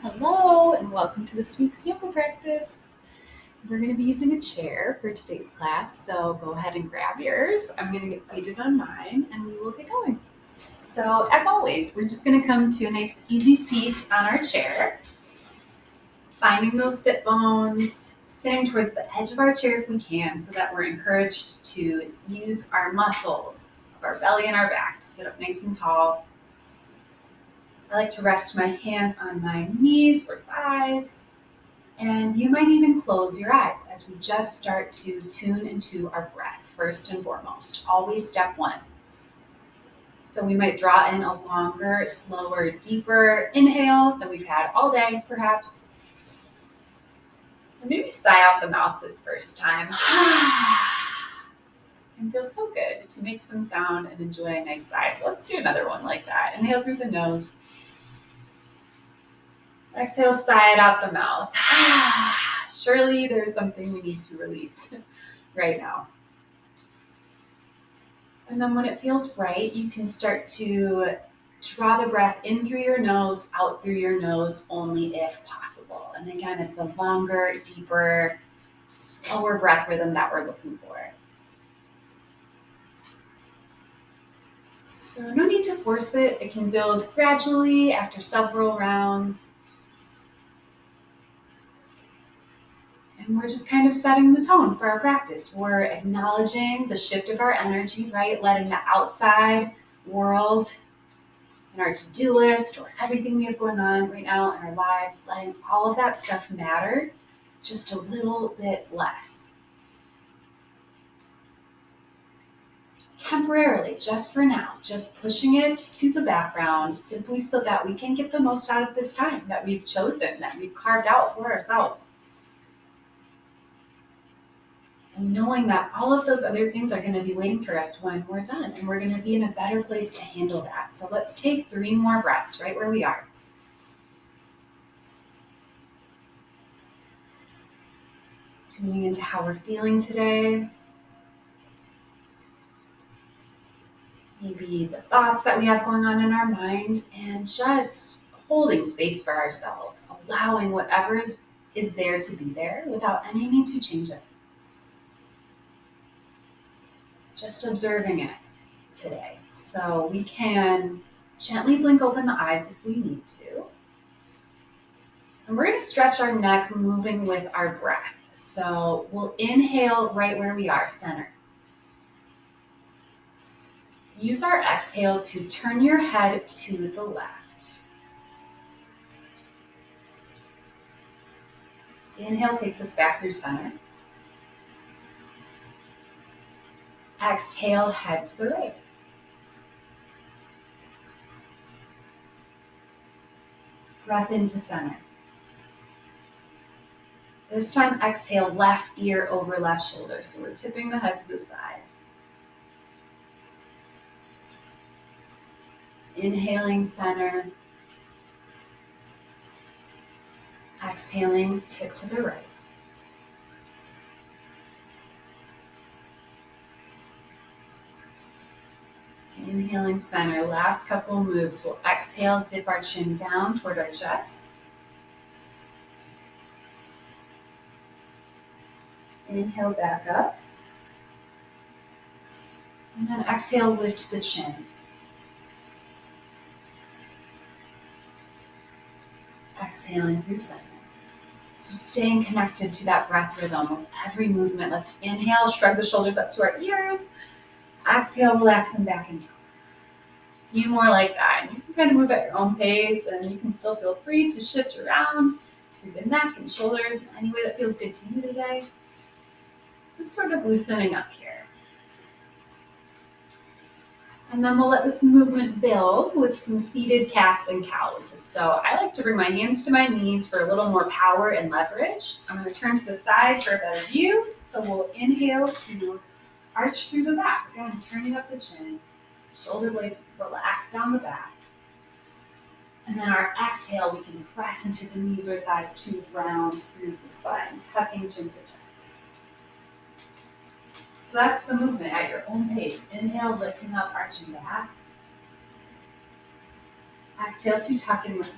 Hello and welcome to this week's yoga practice. We're going to be using a chair for today's class, so go ahead and grab yours. I'm going to get seated on mine and we will get going. So as always, we're just going to come to a nice easy seat on our chair, finding those sit bones, sitting towards the edge of our chair if we can so that we're encouraged to use our muscles of our belly and our back to sit up nice and tall. I like to rest my hands on my knees or thighs. And you might even close your eyes as we just start to tune into our breath, first and foremost. Always step one. So we might draw in a longer, slower, deeper inhale than we've had all day, perhaps. And maybe sigh out the mouth this first time. It feels so good to make some sound and enjoy a nice sigh. So let's do another one like that. Inhale through the nose. Exhale, sigh it out the mouth. Surely there's something we need to release right now. And then when it feels right, you can start to draw the breath in through your nose, out through your nose, only if possible. And again, it's a longer, deeper, slower breath rhythm that we're looking for. So no need to force it. It can build gradually after several rounds. And we're just kind of setting the tone for our practice. We're acknowledging the shift of our energy, right? Letting the outside world and our to-do list or everything we have going on right now in our lives, letting all of that stuff matter just a little bit less. Temporarily, just for now, just pushing it to the background simply so that we can get the most out of this time that we've chosen, that we've carved out for ourselves. And knowing that all of those other things are going to be waiting for us when we're done, and we're going to be in a better place to handle that. So let's take 3 more breaths right where we are. Tuning into how we're feeling today. Maybe the thoughts that we have going on in our mind, and just holding space for ourselves, allowing whatever is there to be there without any need to change it. Just observing it today. So we can gently blink open the eyes if we need to. And we're going to stretch our neck, moving with our breath. So we'll inhale right where we are, center. Use our exhale to turn your head to the left. Inhale takes us back through center. Exhale, head to the right. Breath into center. This time, exhale, left ear over left shoulder. So we're tipping the head to the side. Inhaling, center. Exhaling, tip to the right. Inhaling, center. Last couple moves. We'll exhale, dip our chin down toward our chest. Inhale, back up. And then exhale, lift the chin. Exhaling through center. So staying connected to that breath rhythm with every movement. Let's inhale, shrug the shoulders up to our ears. Exhale, relax them back and down. Few more like that. You can kind of move at your own pace, and you can still feel free to shift around through the neck and shoulders in any way that feels good to you today. Just sort of loosening up here. And then we'll let this movement build with some seated cats and cows. So I like to bring my hands to my knees for a little more power and leverage. I'm going to turn to the side for a better view. So we'll inhale to arch through the back. Again, turning up the chin. Shoulder blades relax down the back. And then our exhale, we can press into the knees or thighs to round through the spine, tucking chin to chest. So that's the movement at your own pace. Inhale, lifting up, arching back. Exhale to tuck and round.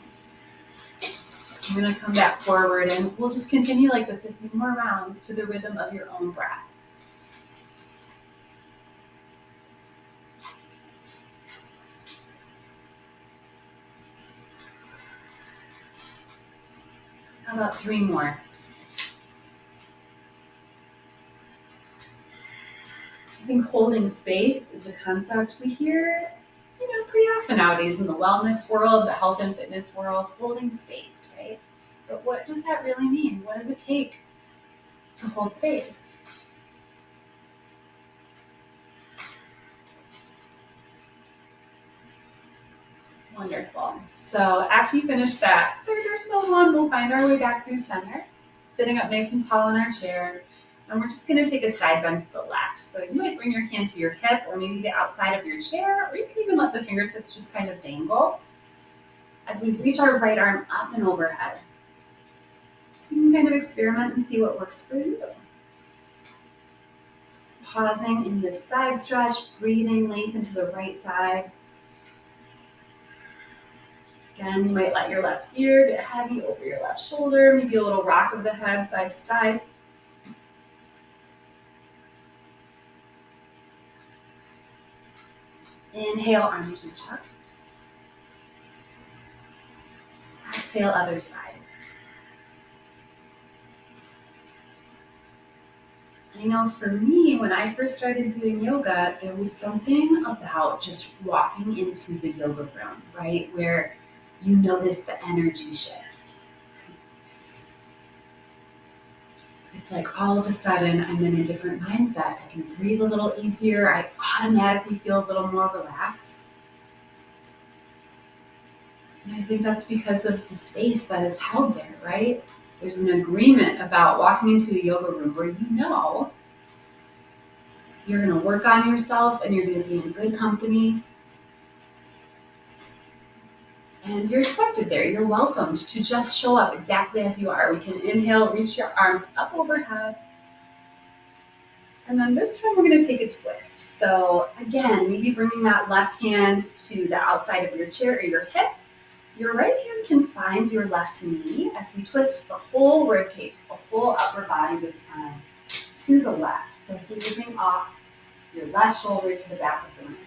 So I'm going to come back forward and we'll just continue like this a few more rounds to the rhythm of your own breath. How about 3 more? I think holding space is a concept we hear, pretty often nowadays in the wellness world, the health and fitness world, holding space, right? But what does that really mean? What does it take to hold space? Wonderful. So after you finish that third or so one, we'll find our way back through center, sitting up nice and tall in our chair. And we're just going to take a side bend to the left. So you might bring your hand to your hip or maybe the outside of your chair, or you can even let the fingertips just kind of dangle as we reach our right arm up and overhead. So you can kind of experiment and see what works for you. Pausing in this side stretch, breathing lengthen to the right side. Again, you might let your left ear get heavy over your left shoulder, maybe a little rock of the head side to side. Inhale, arms reach up. Exhale, other side. I know for me, when I first started doing yoga, there was something about just walking into the yoga room, right? Where you notice the energy shift. It's like all of a sudden I'm in a different mindset. I can breathe a little easier. I automatically feel a little more relaxed. And I think that's because of the space that is held there, right? There's an agreement about walking into a yoga room where you're going to work on yourself and you're going to be in good company. And you're accepted there. You're welcomed to just show up exactly as you are. We can inhale, reach your arms up overhead. And then this time we're going to take a twist. So again, maybe bringing that left hand to the outside of your chair or your hip. Your right hand can find your left knee as we twist the whole ribcage, the whole upper body this time to the left. So gazing off your left shoulder to the back of the neck.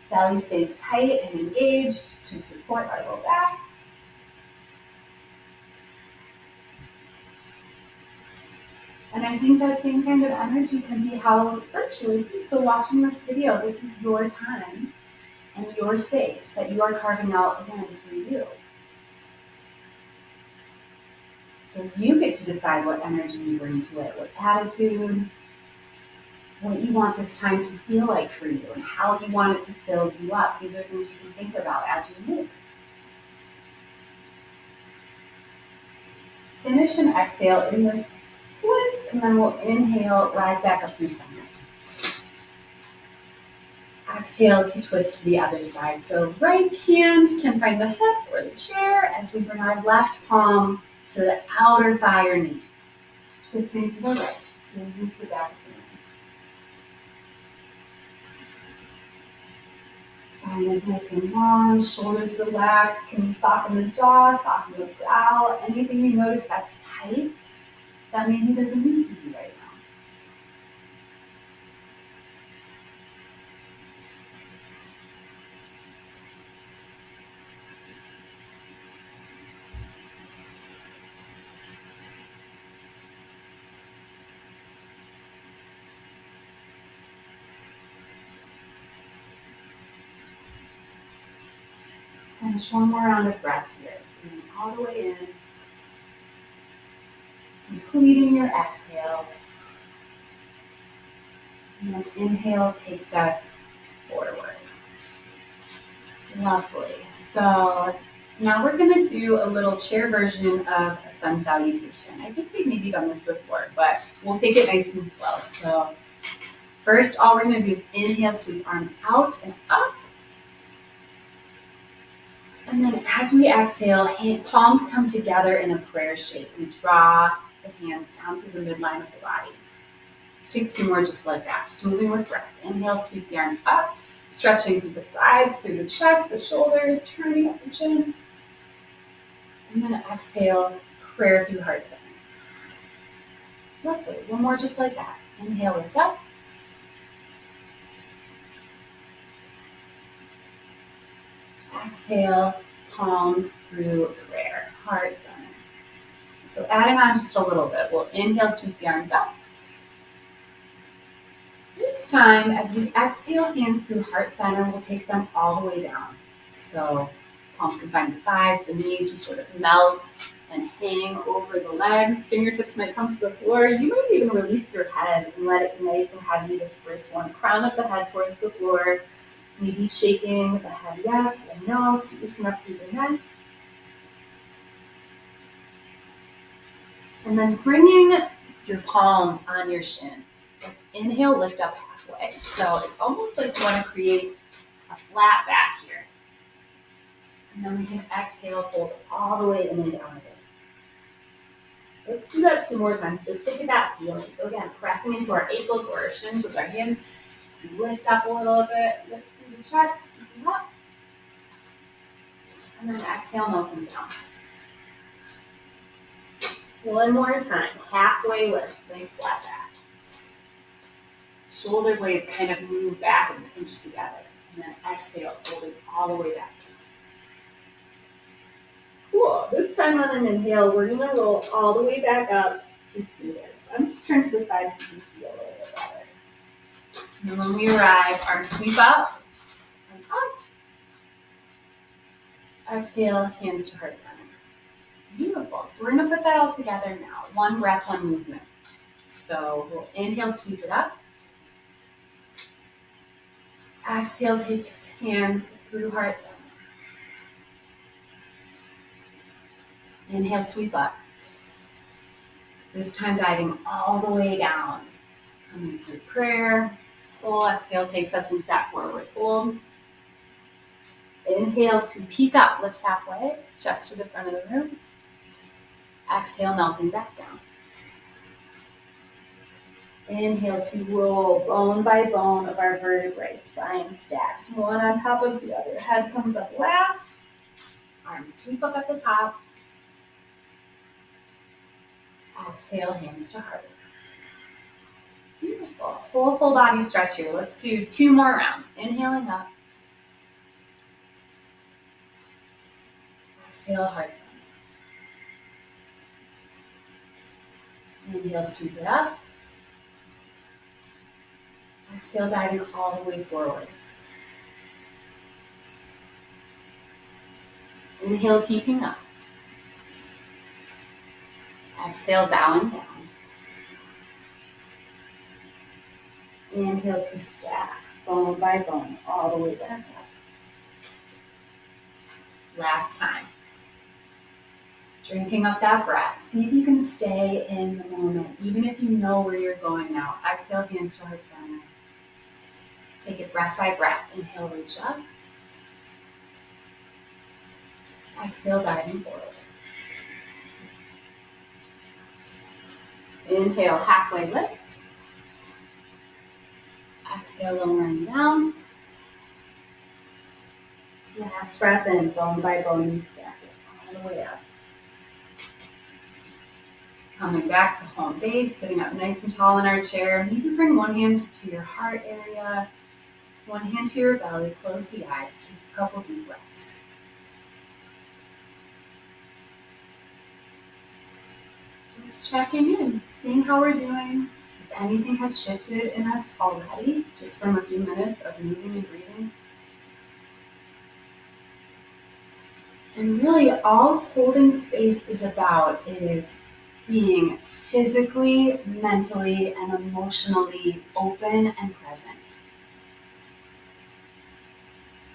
Belly stays tight and engaged to support our low back. And I think that same kind of energy can be held virtually too. So watching this video, this is your time and your space that you are carving out again for you. So you get to decide what energy you bring to it, what attitude, what you want this time to feel like for you, and how you want it to fill you up. These are things you can think about as you move. Finish and exhale in this twist, and then we'll inhale, rise back up through center. Exhale to twist to the other side. So right hand can find the hip or the chair as we bring our left palm to the outer thigh or knee. Twisting to the right, moving to the back of the neck. Spine is nice and long, shoulders relaxed. Can you soften the jaw, soften the brow? Anything you notice that's tight that maybe doesn't need to be right now. Finish one more round of breath here. Bring it all the way in. Completing your exhale. And then inhale takes us forward. Lovely. So now we're going to do a little chair version of a sun salutation. I think we've maybe done this before, but we'll take it nice and slow. So first, all we're going to do is inhale, sweep arms out and up. And then as we exhale, palms come together in a prayer shape. We draw the hands down through the midline of the body. Let's take 2 more just like that, just moving with breath. Inhale, sweep the arms up, stretching through the sides, through the chest, the shoulders, turning up the chin. And then exhale, prayer through heart center. Lovely. One more just like that. Inhale, lift up. Exhale, palms through prayer, heart center. So adding on just a little bit, we'll inhale, sweep the arms up. This time, as we exhale, hands through heart center, we'll take them all the way down. So palms can find the thighs, the knees, we sort of melt and hang over the legs. Fingertips might come to the floor. You might even release your head and let it be nice and heavy this first one. Crown of the head towards the floor. Maybe shaking the head yes and no to loosen up through the neck. And then bringing your palms on your shins. Let's inhale, lift up halfway. So it's almost like you want to create a flat back here. And then we can exhale, fold it all the way in and down again. Let's do that 2 more times, just to get that feeling. So again, pressing into our ankles or our shins with our hands to lift up a little bit, lift through the chest, keep up. And then exhale, melting down. One more time, halfway lift, nice flat back. Shoulder blades kind of move back and pinch together. And then exhale, folding all the way back. Cool. This time on an inhale, we're going to roll all the way back up to seated. So I'm just turning to the side so you can see a little bit better. And then when we arrive, arms sweep up and up. Exhale, hands to heart center. Beautiful. So we're going to put that all together now. One breath, one movement. So we'll inhale, sweep it up. Exhale, takes hands through heart center. Inhale, sweep up. This time diving all the way down. Coming through prayer. Full exhale takes us into that forward fold. Inhale to peek up, lift halfway, just to the front of the room. Exhale, melting back down. Inhale to roll bone by bone of our vertebrae, spine stacks, one on top of the other. Head comes up last. Arms sweep up at the top. Exhale, hands to heart. Beautiful. Full body stretch here. Let's do 2 more rounds. Inhaling up. Exhale, heart center. Inhale, sweep it up. Exhale, diving all the way forward. Inhale, peeking up. Exhale, bowing down. Inhale to stack, bone by bone, all the way back up. Last time. Drinking up that breath. See if you can stay in the moment, even if you know where you're going now. Exhale, hands to heart center. Take it breath by breath. Inhale, reach up. Exhale, diving forward. Inhale, halfway lift. Exhale, lowering down. Last breath in, bone by bone, you stack it all the way up. Coming back to home base, sitting up nice and tall in our chair. Maybe bring one hand to your heart area, one hand to your belly, close the eyes, take a couple deep breaths. Just checking in, seeing how we're doing. If anything has shifted in us already, just from a few minutes of moving and breathing. And really all holding space is about is being physically, mentally, and emotionally open and present.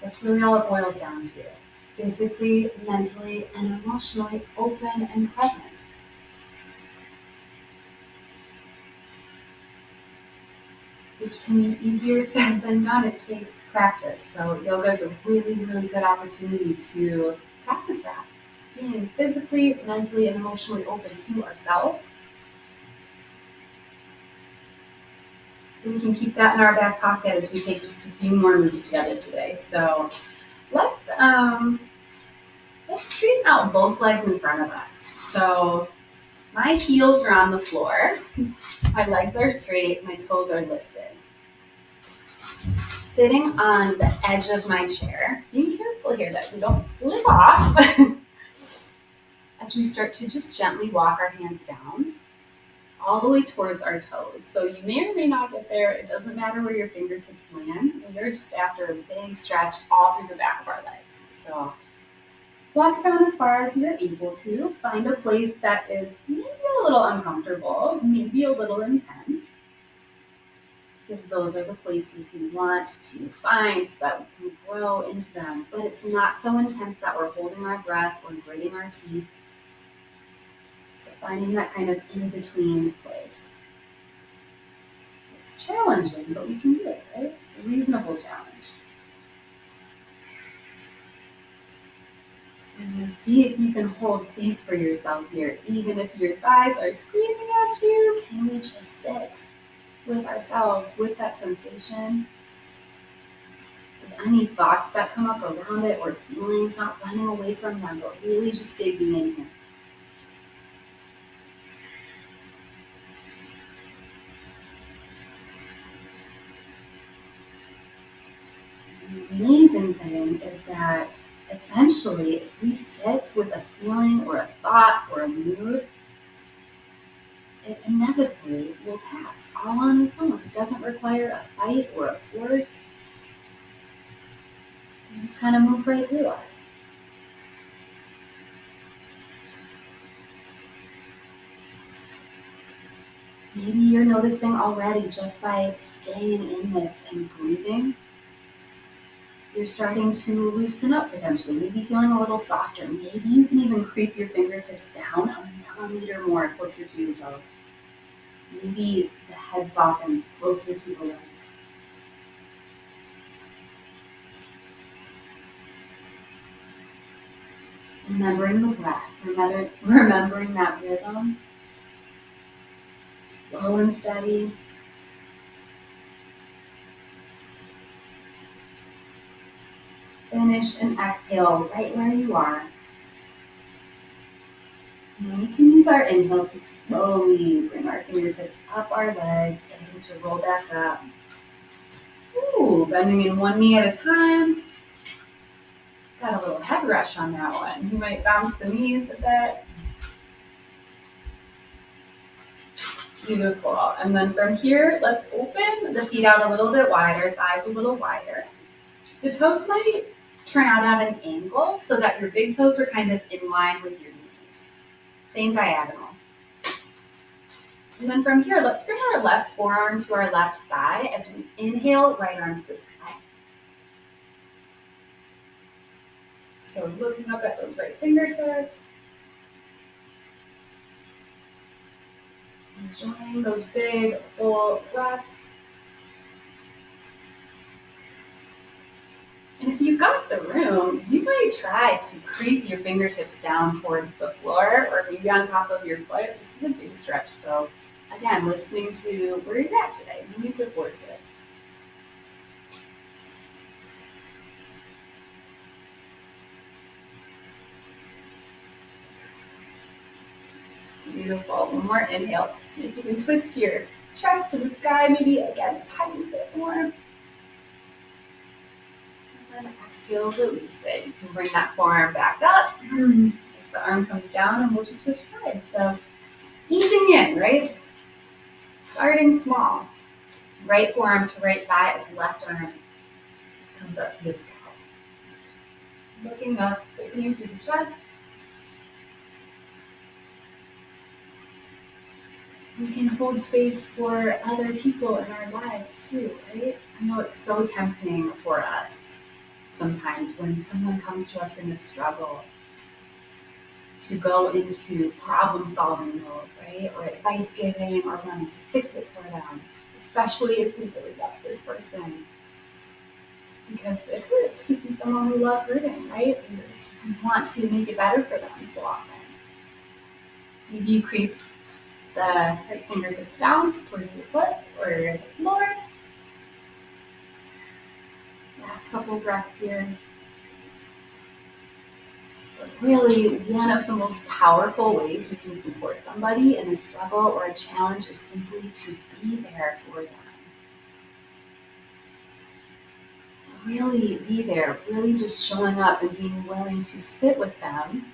That's really all it boils down to. Physically, mentally, and emotionally open and present. Which can be easier said than done. It takes practice. So yoga is a really, really good opportunity to practice that. Being physically, mentally, and emotionally open to ourselves. So we can keep that in our back pocket as we take just a few more moves together today. So let's let's straighten out both legs in front of us. So my heels are on the floor, my legs are straight, my toes are lifted. Sitting on the edge of my chair, being careful here that we don't slip off as we start to just gently walk our hands down all the way towards our toes. So you may or may not get there. It doesn't matter where your fingertips land. We're just after a big stretch all through the back of our legs. So walk down as far as you're able to. Find a place that is maybe a little uncomfortable, maybe a little intense, because those are the places we want to find so that we can grow into them. But it's not so intense that we're holding our breath or gritting our teeth. So finding that kind of in-between place. It's challenging, but we can do it, right? It's a reasonable challenge. And see if you can hold space for yourself here. Even if your thighs are screaming at you, can we just sit with ourselves, with that sensation? With any thoughts that come up around it or feelings, not running away from them, but really just digging in here. The amazing thing is that eventually, if we sit with a feeling or a thought or a mood, it inevitably will pass all on its own. It doesn't require a fight or a force. It just kind of move right through us. Maybe you're noticing already just by staying in this and breathing, you're starting to loosen up potentially, maybe feeling a little softer. Maybe you can even creep your fingertips down a millimeter more closer to your toes. Maybe the head softens closer to the legs. Remembering the breath, remembering that rhythm, slow and steady. Finish and exhale right where you are. And we can use our inhale to slowly bring our fingertips up our legs, starting to roll back up. Ooh, bending in one knee at a time. Got a little head rush on that one. You might bounce the knees a bit. Beautiful. And then from here, let's open the feet out a little bit wider, thighs a little wider. The toes might turn out at an angle so that your big toes are kind of in line with your knees. Same diagonal. And then from here, let's bring our left forearm to our left thigh as we inhale, right arm to the sky. So looking up at those right fingertips. Enjoying those big, full breaths. And if you've got the room, you might try to creep your fingertips down towards the floor or maybe on top of your foot. This is a big stretch, so again, listening to where you're at today. You need to force it. Beautiful. One more inhale. See if you can twist your chest to the sky, maybe again a tiny bit more. And then exhale, release it. You can bring that forearm back up as the arm comes down, and we'll just switch sides. So easing in, right? Starting small. Right forearm to right thigh as left arm comes up to the sky. Looking up, opening through the chest. We can hold space for other people in our lives too, right? I know it's so tempting for us sometimes when someone comes to us in a struggle to go into problem solving mode, right? Or advice giving or wanting to fix it for them, especially if we really love this person. Because it hurts to see someone we love hurting, right? We want to make it better for them so often. Maybe you creep the right fingertips down towards your foot or the floor. Last couple breaths here. But really, one of the most powerful ways we can support somebody in a struggle or a challenge is simply to be there for them. Really be there, really just showing up and being willing to sit with them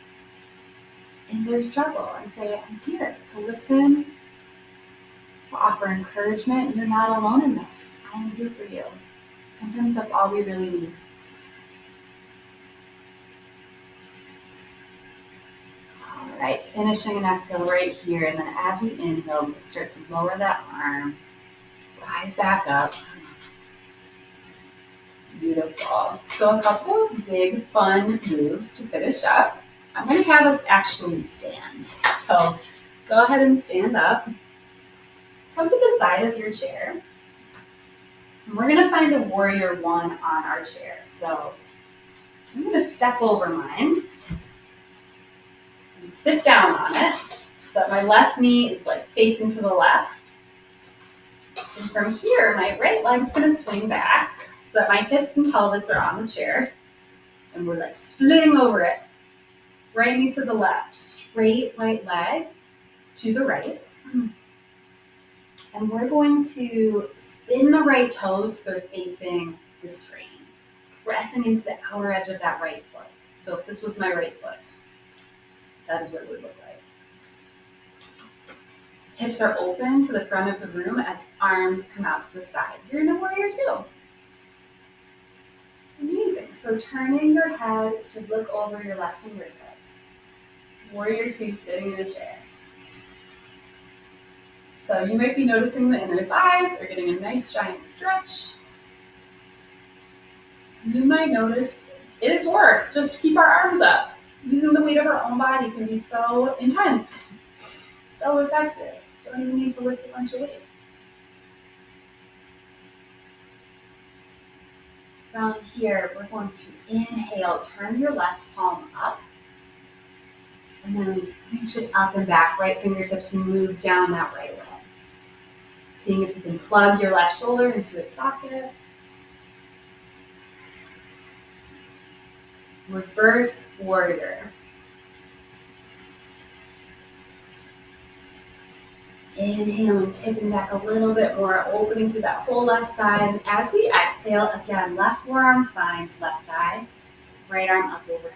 in their struggle and say, I'm here to listen, to offer encouragement. You're not alone in this. I am here for you. Sometimes that's all we really need. All right, finishing an exhale right here. And then as we inhale, we can start to lower that arm, rise back up. Beautiful. So a couple of big fun moves to finish up. I'm going to have us actually stand. So go ahead and stand up. Come to the side of your chair. And we're going to find a warrior one on our chair. So I'm going to step over mine and sit down on it so that my left knee is like facing to the left. And from here, my right leg's going to swing back so that my hips and pelvis are on the chair. And we're like splitting over it. Right knee to the left, straight right leg to the right. And we're going to spin the right toes so they're facing the screen, pressing into the outer edge of that right foot. So if this was my right foot, that is what it would look like. Hips are open to the front of the room as arms come out to the side. You're in a warrior two. Amazing. So turning your head to look over your left fingertips. Warrior two, sitting in a chair. So you might be noticing the inner thighs are getting a nice giant stretch. You might notice it is work just to keep our arms up. Using the weight of our own body can be so intense, so effective. Don't even need to lift a bunch of weights. From here, we're going to inhale, turn your left palm up, and then reach it up and back, right fingertips move down that right leg. Seeing if you can plug your left shoulder into its socket. Reverse warrior. Inhaling, tipping back a little bit more, opening through that whole left side. And as we exhale, again, left forearm finds left thigh, right arm up overhead.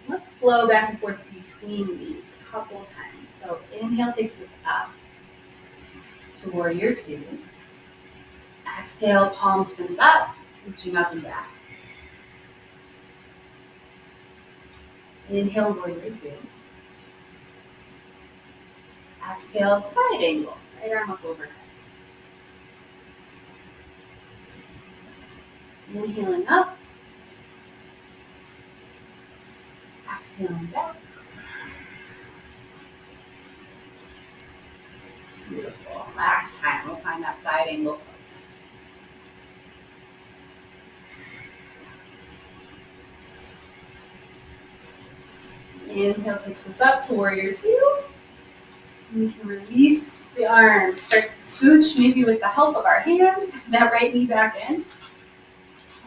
Let's flow back and forth between these a couple times. So inhale takes us up to warrior two. Exhale, palm spins up, reaching up and back. Inhale, warrior two. Exhale, side angle, right arm up overhead. Inhaling up. Exhaling back. Beautiful. Last time, we'll find that side angle pose. Inhale takes us up to warrior two. We can release the arms, start to scooch, maybe with the help of our hands, that right knee back in.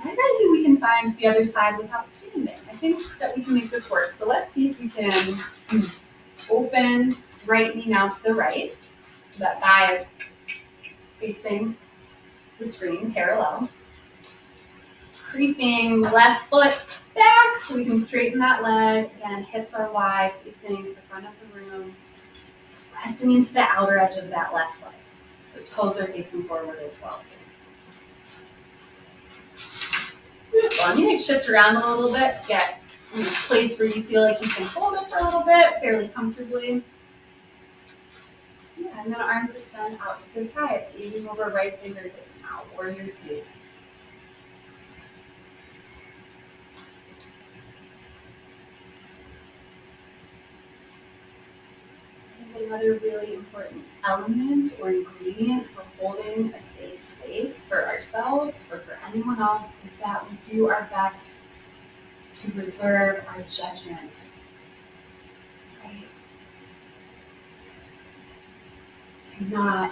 I bet you we can find the other side without standing. I think that we can make this work. So let's see if we can open right knee now to the right. So that thigh is facing the screen, parallel. Creeping left foot back so we can straighten that leg. Again, hips are wide, facing the front of the room. Pressing into the outer edge of that left leg. So toes are facing forward as well. Beautiful. And you might shift around a little bit to get in a place where you feel like you can hold it for a little bit, fairly comfortably. Yeah, and then arms extend out to the side, leaning over right fingertips now, warrior two. Another really important element or ingredient for holding a safe space for ourselves or for anyone else is that we do our best to reserve our judgments, right? To not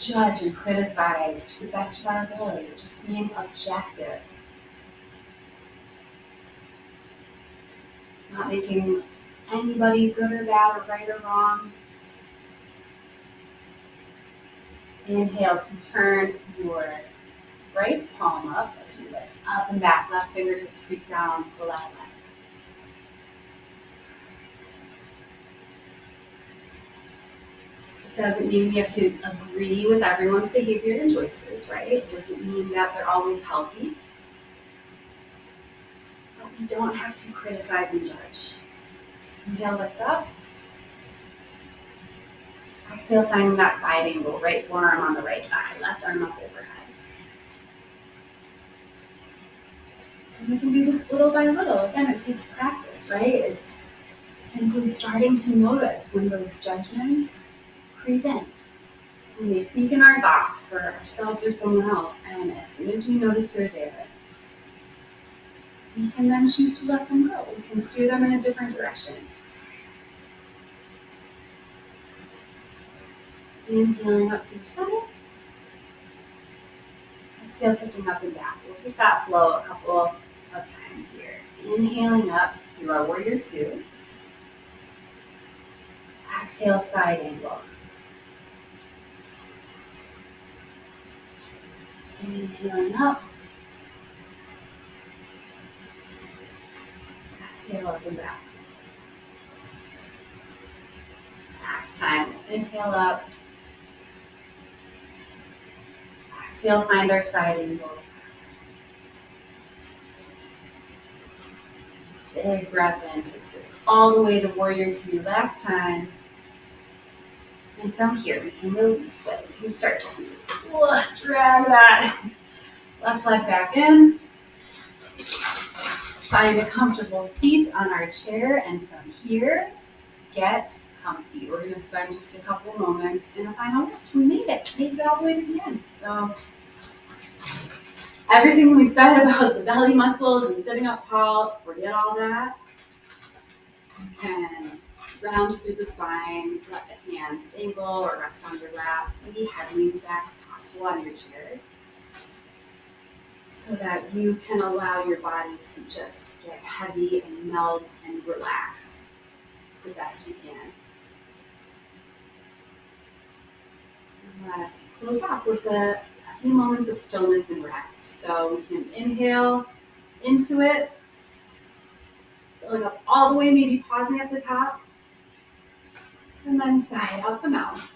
judge and criticize to the best of our ability, just being objective. Not making anybody good or bad or right or wrong. Inhale to turn your right palm up as you lift up and back. Left fingertips reach down the left leg. It doesn't mean we have to agree with everyone's behavior and choices, right? It doesn't mean that they're always healthy. But we don't have to criticize and judge. Inhale, lift up. Exhale, finding that side angle, right forearm on the right thigh, left arm up overhead. And we can do this little by little. Again, it takes practice, right? It's simply starting to notice when those judgments creep in. When they sneak in our thoughts for ourselves or someone else, and as soon as we notice they're there, we can then choose to let them go. We can steer them in a different direction. Inhaling up through center. Exhale, tipping up and back. We'll take that flow a couple of times here. Inhaling up through our warrior two. Exhale, side angle. Inhaling up. Exhale, up and back. Last time. Inhale up. Exhale, find our side angle. Big breath in. Takes us all the way to warrior two. Last time. And from here, we can release it. We can start to drag that left leg back in. Find a comfortable seat on our chair, and from here, get comfy. We're going to spend just a couple moments in a final rest. We made it. Made it all the way to the end. So everything we said about the belly muscles and sitting up tall, forget all that. You can round through the spine, let the hands angle or rest on your lap. Maybe head leans back if possible on your chair, so that you can allow your body to just get heavy and melt and relax the best you can. And let's close off with a few moments of stillness and rest. So we can inhale into it, filling up all the way, maybe pausing at the top, and then sigh out the mouth.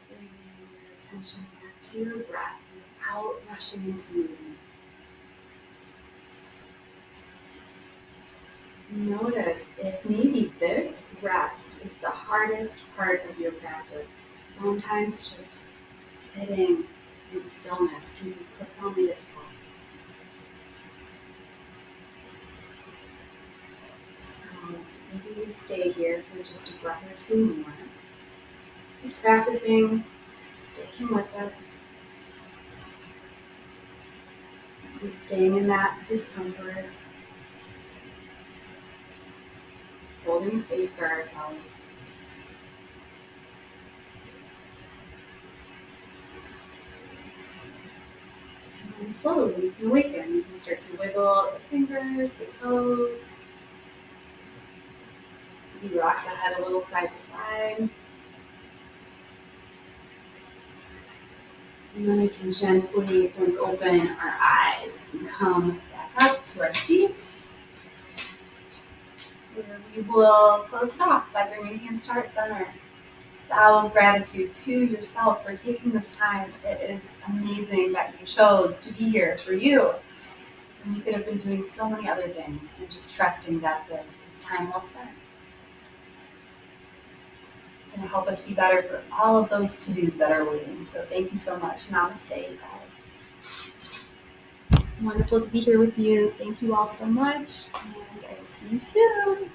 Bring your attention back to your breath without rushing into movement. Notice if maybe this rest is the hardest part of your practice. Sometimes just sitting in stillness can be profoundly difficult. So maybe we stay here for just a breath or two more. Just practicing, sticking with it. Maybe staying in that discomfort. Holding space for ourselves. And slowly you can awaken. You can start to wiggle the fingers, the toes. Maybe rock the head a little side to side. And then we can gently blink open our eyes and come back up to our seat, where we will close it off by bringing hands to heart center. Bow of gratitude to yourself for taking this time. It is amazing that you chose to be here for you. And you could have been doing so many other things and just trusting that this is time well spent. Going to help us be better for all of those to-dos that are waiting. So thank you so much. Namaste, you guys. Wonderful to be here with you. Thank you all so much, and I will see you soon.